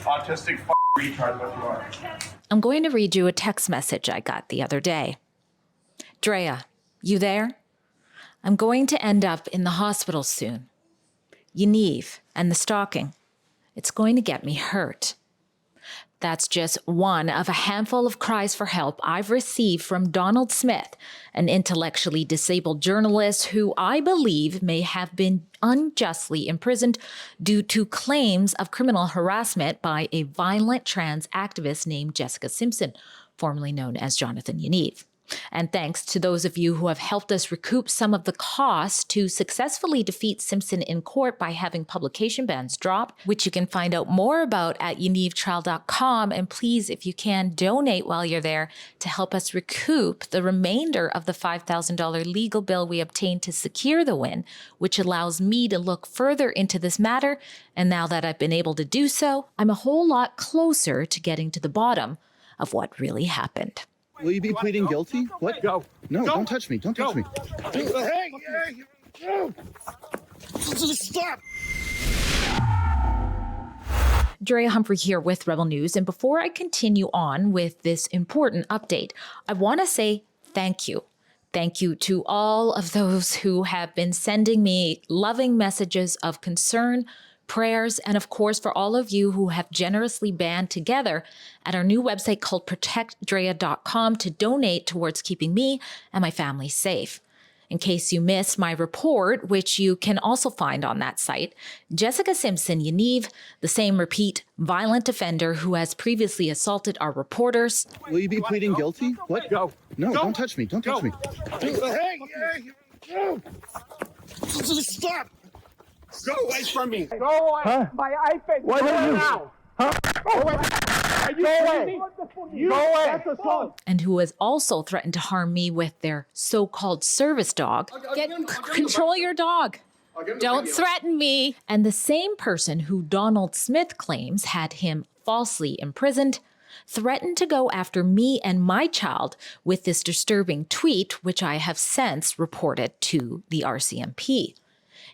Autistic retard, what you are. I'm going to read you a text message I got the other day. Drea, you there? I'm going to end up in the hospital soon. Yaniv and the stalking. It's going to get me hurt. That's just one of a handful of cries for help I've received from Donald Smith, an intellectually disabled journalist who I believe may have been unjustly imprisoned due to claims of criminal harassment by a violent trans activist named Jessica Simpson, formerly known as Jonathan Yaniv. And thanks to those of you who have helped us recoup some of the costs to successfully defeat Simpson in court by having publication bans drop, which you can find out more about at yanivtrial.com. And please, if you can, donate while you're there to help us recoup the remainder of the $5,000 legal bill we obtained to secure the win, which allows me to look further into this matter. And now that I've been able to do so, I'm a whole lot closer to getting to the bottom of what really happened. Will you be pleading guilty? What? Go. No, Go. don't touch me. Don't touch me. Hey, stop. Drea Humphrey here with Rebel News. And before I continue on with this important update, I want to say thank you. Thank you to all of those who have been sending me loving messages of concern, prayers, and of course, for all of you who have generously band together at our new website called protectdrea.com to donate towards keeping me and my family safe. In case you missed my report, which you can also find on that site, Jessica Simpson Yaniv, the same repeat violent offender who has previously assaulted our reporters. Will you be pleading guilty? What? Go. No, Go. don't touch me. Don't touch me. Hey, stop. Go away from me. Go away. Huh? My iPad. What are you? Now. Huh? Go away. Are you away. You, go away. That's assault. And who has also threatened to harm me with their so-called service dog. Control your dog. Don't threaten me. And the same person who Donald Smith claims had him falsely imprisoned threatened to go after me and my child with this disturbing tweet, which I have since reported to the RCMP.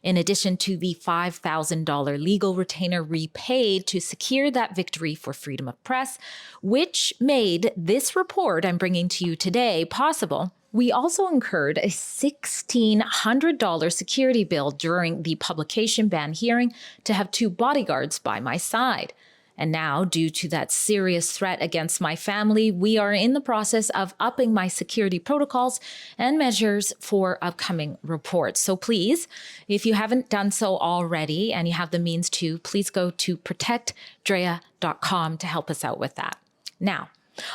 In addition to the $5,000 legal retainer repaid to secure that victory for freedom of press, which made this report I'm bringing to you today possible, we also incurred a $1,600 security bill during the publication ban hearing to have 2 bodyguards by my side. And now, due to that serious threat against my family, we are in the process of upping my security protocols and measures for upcoming reports. So please, if you haven't done so already and you have the means to, please go to protectdrea.com to help us out with that. Now,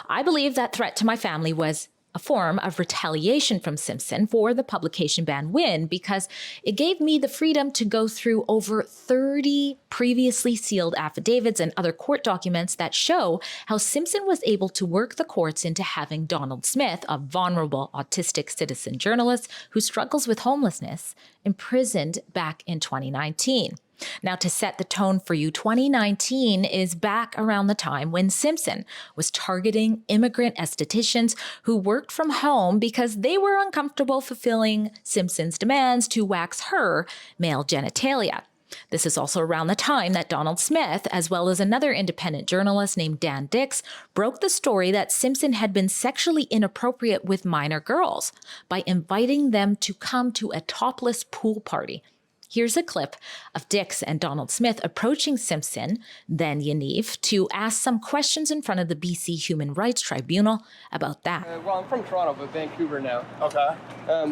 I believe that threat to my family was a form of retaliation from Simpson for the publication ban win because it gave me the freedom to go through over 30 previously sealed affidavits and other court documents that show how Simpson was able to work the courts into having Donald Smith, a vulnerable autistic citizen journalist who struggles with homelessness, imprisoned back in 2019. Now, to set the tone for you, 2019 is back around the time when Simpson was targeting immigrant estheticians who worked from home because they were uncomfortable fulfilling Simpson's demands to wax her male genitalia. This is also around the time that Donald Smith, as well as another independent journalist named Dan Dix, broke the story that Simpson had been sexually inappropriate with minor girls by inviting them to come to a topless pool party. Here's a clip of Dix and Donald Smith approaching Simpson, then Yaniv, to ask some questions in front of the BC Human Rights Tribunal about that. Well, I'm from Toronto, but Vancouver now. Okay.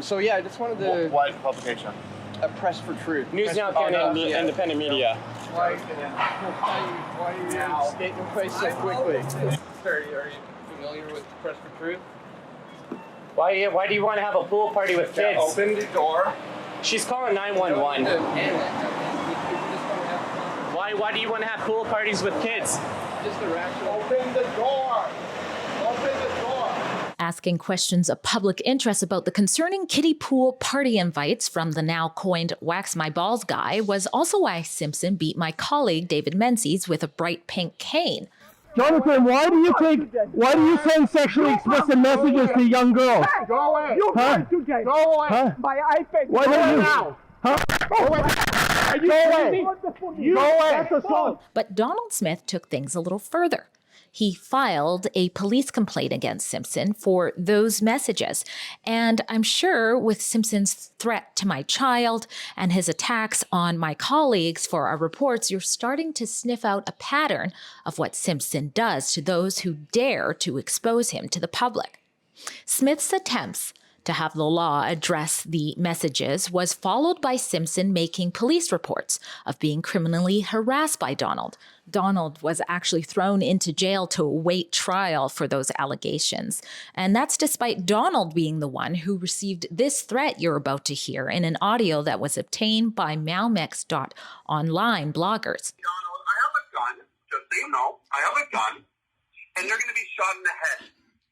So yeah, I just wanted to... What publication? Press for Truth. News Now Canada, independent media. Why are you stating your place so quickly? Are you familiar with Press for Truth? Why do you want to have a pool party with kids? Yeah, open the door. She's calling 911. Why do you want to have pool parties with kids? Just a rational... Open the door. Open the door. Asking questions of public interest about the concerning kiddie pool party invites from the now coined Wax My Balls guy was also why Simpson beat my colleague David Menzies with a bright pink cane. Jonathan, why do you send sexually explicit messages to young girls? Go away. Huh? Go away. Huh? My iPad. Why don't you? Now. Huh? Go away. Go away. Go away. That's assault. But Donald Smith took things a little further. He filed a police complaint against Simpson for those messages. And I'm sure with Simpson's threat to my child and his attacks on my colleagues for our reports, you're starting to sniff out a pattern of what Simpson does to those who dare to expose him to the public. Smith's attempts to have the law address the messages was followed by Simpson making police reports of being criminally harassed by Donald. Donald was actually thrown into jail to await trial for those allegations. And that's despite Donald being the one who received this threat you're about to hear in an audio that was obtained by Malmex.online bloggers. Donald, I have a gun, just so you know. I have a gun, and you're going to be shot in the head.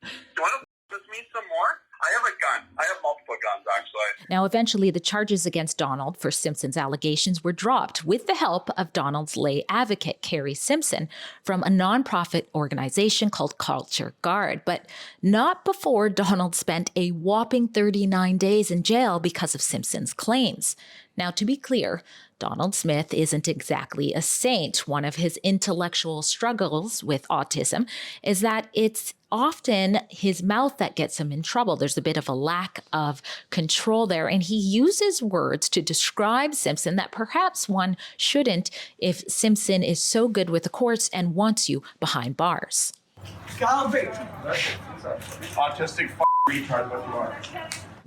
Do you want to with me some more? I have a gun. I have multiple guns, actually. Now, eventually, the charges against Donald for Simpson's allegations were dropped with the help of Donald's lay advocate, Carrie Simpson, from a nonprofit organization called Culture Guard, but not before Donald spent a whopping 39 days in jail because of Simpson's claims. Now, to be clear, Donald Smith isn't exactly a saint. One of his intellectual struggles with autism is that it's often his mouth that gets him in trouble. There's a bit of a lack of control there, and he uses words to describe Simpson that perhaps one shouldn't if Simpson is so good with the courts and wants you behind bars. Autistic retard, what you are.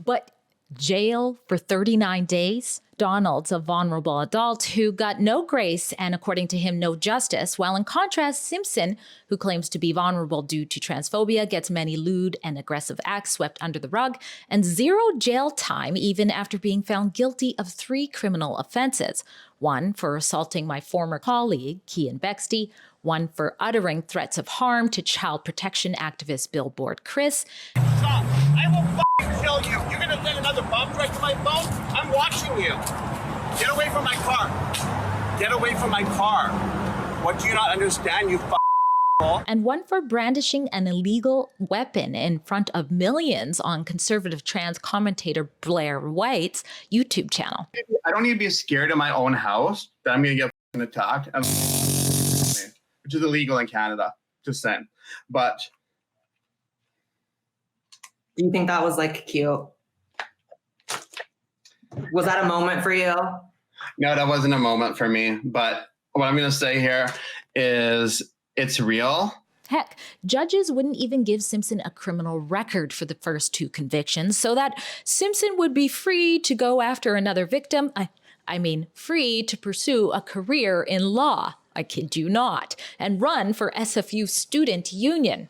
But jail for 39 days? Donald's a vulnerable adult who got no grace and, according to him, no justice, while in contrast, Simpson, who claims to be vulnerable due to transphobia, gets many lewd and aggressive acts swept under the rug and 0 jail time even after being found guilty of 3 criminal offenses. One for assaulting my former colleague, Kian Bexty, one for uttering threats of harm to child protection activist Billboard Chris. Stop! I will kill you! You're gonna send another bomb threat to my phone? I'm watching you! Get away from my car! Get away from my car! What do you not understand, you and one for brandishing an illegal weapon in front of millions on conservative trans commentator Blair White's YouTube channel. I don't need to be scared in my own house that I'm going to get attacked, which is illegal in Canada, just saying. But do you think that was like cute? Was that a moment for you? No, that wasn't a moment for me. But what I'm going to say here is it's real. Heck, judges wouldn't even give Simpson a criminal record for the first 2 convictions so that Simpson would be free to go after another victim. I mean, free to pursue a career in law. I kid you not, and run for SFU student union.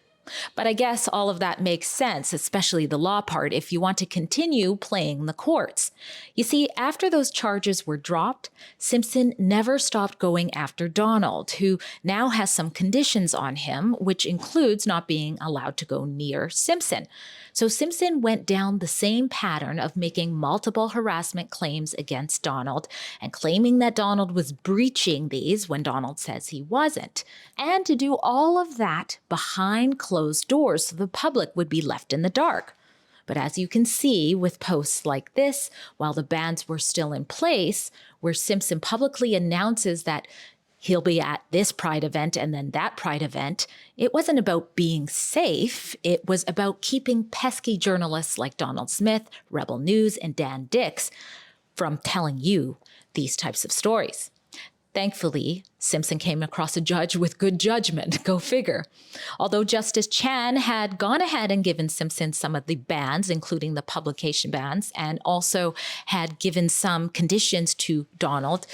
But I guess all of that makes sense, especially the law part, if you want to continue playing the courts. You see, after those charges were dropped, Simpson never stopped going after Donald, who now has some conditions on him, which includes not being allowed to go near Simpson. So Simpson went down the same pattern of making multiple harassment claims against Donald and claiming that Donald was breaching these when Donald says he wasn't. And to do all of that behind closed doors so the public would be left in the dark. But as you can see with posts like this, while the bans were still in place, where Simpson publicly announces that he'll be at this Pride event and then that Pride event, it wasn't about being safe. It was about keeping pesky journalists like Donald Smith, Rebel News, and Dan Dix from telling you these types of stories. Thankfully, Simpson came across a judge with good judgment, go figure. Although Justice Chan had gone ahead and given Simpson some of the bans, including the publication bans, and also had given some conditions to Donald,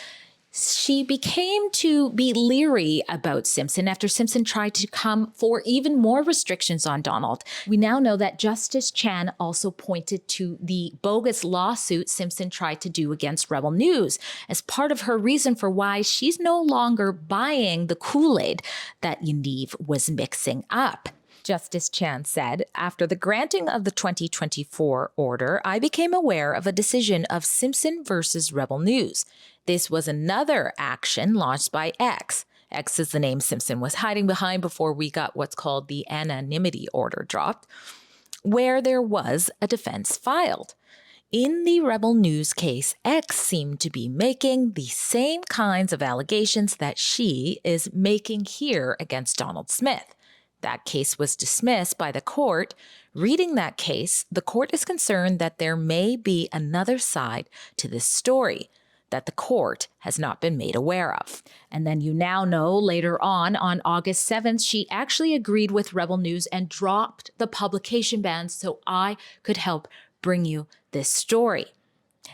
she became to be leery about Simpson after Simpson tried to come for even more restrictions on Donald. We now know that Justice Chan also pointed to the bogus lawsuit Simpson tried to do against Rebel News as part of her reason for why she's no longer buying the Kool-Aid that Yaniv was mixing up. Justice Chan said, after the granting of the 2024 order, I became aware of a decision of Simpson versus Rebel News. This was another action launched by X. X is the name Simpson was hiding behind before we got what's called the anonymity order dropped, where there was a defense filed. In the Rebel News case, X seemed to be making the same kinds of allegations that she is making here against Donald Smith. That case was dismissed by the court. Reading that case, the court is concerned that there may be another side to this story that the court has not been made aware of. And then you now know later on August 7th, she actually agreed with Rebel News and dropped the publication ban so I could help bring you this story.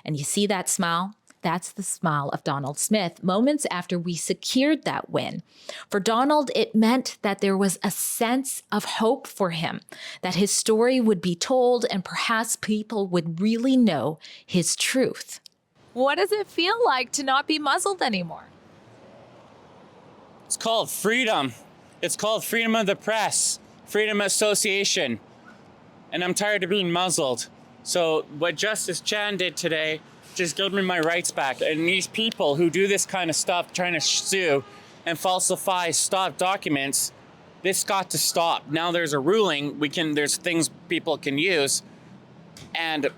And you see that smile? That's the smile of Donald Smith moments after we secured that win. For Donald, it meant that there was a sense of hope for him, that his story would be told and perhaps people would really know his truth. What does it feel like to not be muzzled anymore? It's called freedom. It's called freedom of the press, freedom of association. And I'm tired of being muzzled. So what Justice Chan did today just gave me my rights back. And these people who do this kind of stuff, trying to sue and falsify stock documents, this got to stop. Now there's a ruling. There's things people can use. And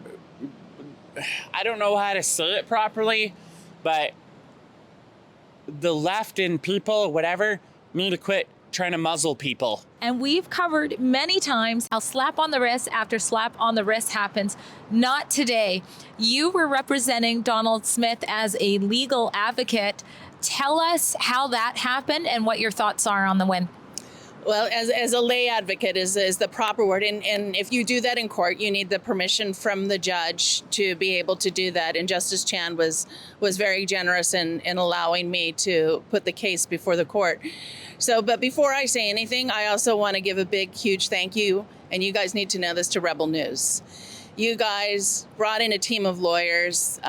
I don't know how to say it properly, but the left and people, whatever, need to quit trying to muzzle people. And we've covered many times how slap on the wrist after slap on the wrist happens. Not today. You were representing Donald Smith as a legal advocate. Tell us how that happened and what your thoughts are on the win. Well, as a lay advocate is the proper word. And if you do that in court, you need the permission from the judge to be able to do that. And Justice Chan was very generous in allowing me to put the case before the court. So, but before I say anything, I also want to give a big, huge thank you. And you guys need to know this to Rebel News. You guys brought in a team of lawyers.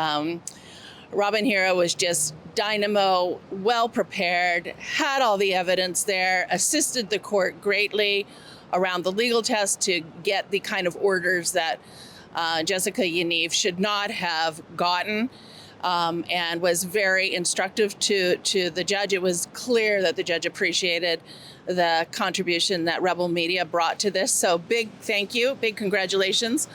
Robin Hero was just dynamo, well prepared, had all the evidence there, assisted the court greatly around the legal test to get the kind of orders that Jessica Yaniv should not have gotten, and was very instructive to the judge. It was clear that the judge appreciated the contribution that Rebel Media brought to this. So big thank you, big congratulations.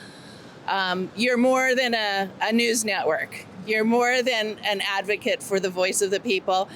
You're more than a news network. You're more than an advocate for the voice of the people.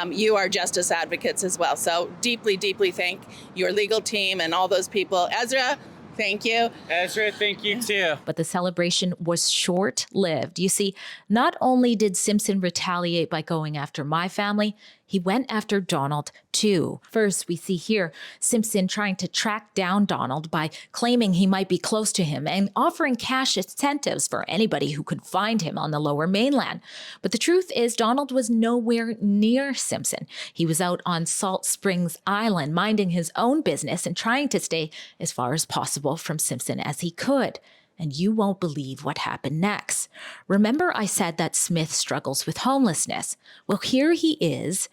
You are justice advocates as well. So deeply, deeply thank your legal team and all those people. Ezra, thank you. Ezra, thank you too. But the celebration was short-lived. You see, not only did Simpson retaliate by going after my family, he went after Donald too. First, we see here Simpson trying to track down Donald by claiming he might be close to him and offering cash incentives for anybody who could find him on the Lower Mainland. But the truth is Donald was nowhere near Simpson. He was out on Salt Springs Island minding his own business and trying to stay as far as possible from Simpson as he could. And you won't believe what happened next. Remember I said that Smith struggles with homelessness. Well, here he is,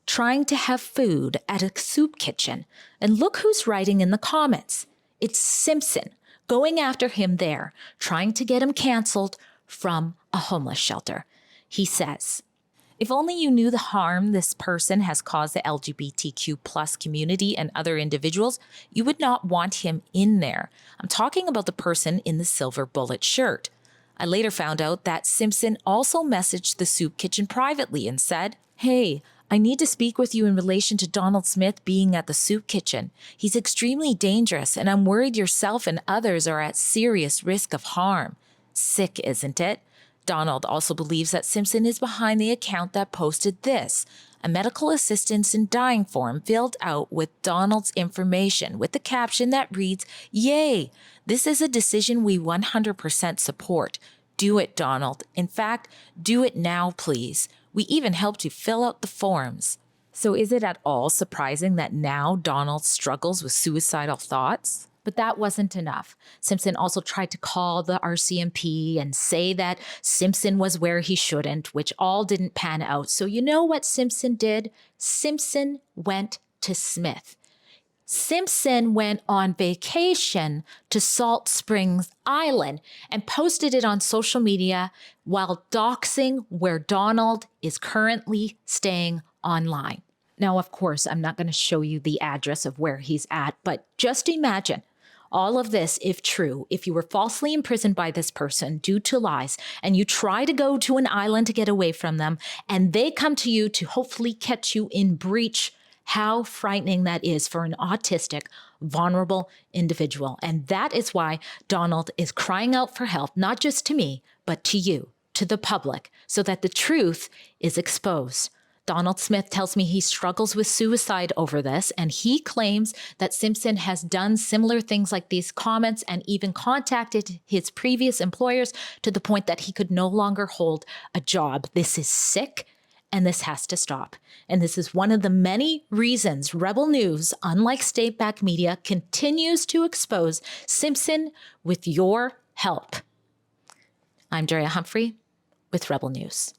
trying to have food at a soup kitchen. And look who's writing in the comments. It's Simpson, going after him there, trying to get him canceled from a homeless shelter. He says, "If only you knew the harm this person has caused the LGBTQ plus community and other individuals, you would not want him in there." I'm talking about the person in the silver bullet shirt. I later found out that Simpson also messaged the soup kitchen privately and said, "Hey, I need to speak with you in relation to Donald Smith being at the soup kitchen. He's extremely dangerous, and I'm worried yourself and others are at serious risk of harm." Sick, isn't it? Donald also believes that Simpson is behind the account that posted this, a medical assistance in dying form filled out with Donald's information with the caption that reads, "Yay, this is a decision we 100% support. Do it, Donald. In fact, do it now, please. We even helped you fill out the forms." So is it at all surprising that now Donald struggles with suicidal thoughts? But that wasn't enough. Simpson also tried to call the RCMP and say that Simpson was where he shouldn't, which all didn't pan out. So you know what Simpson did? Simpson went to Smith. Simpson went on vacation to Salt Springs Island and posted it on social media while doxing where Donald is currently staying online. Now, of course, I'm not going to show you the address of where he's at, but just imagine All of this, if true, if you were falsely imprisoned by this person due to lies, and you try to go to an island to get away from them, and they come to you to hopefully catch you in breach, how frightening that is for an autistic, vulnerable individual. And that is why Donald is crying out for help, not just to me, but to you, to the public, so that the truth is exposed. Donald Smith tells me he struggles with suicide over this, and he claims that Simpson has done similar things like these comments and even contacted his previous employers to the point that he could no longer hold a job. This is sick, and this has to stop. And this is one of the many reasons Rebel News, unlike state-backed media, continues to expose Simpson with your help. I'm Drea Humphrey with Rebel News.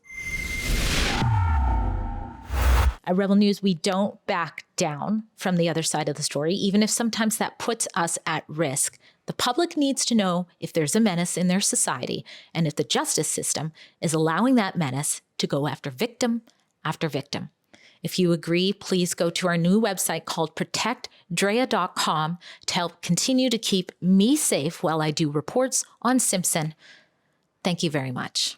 At Rebel News, we don't back down from the other side of the story, even if sometimes that puts us at risk. The public needs to know if there's a menace in their society and if the justice system is allowing that menace to go after victim after victim. If you agree, please go to our new website called protectdrea.com to help continue to keep me safe while I do reports on Simpson. Thank you very much.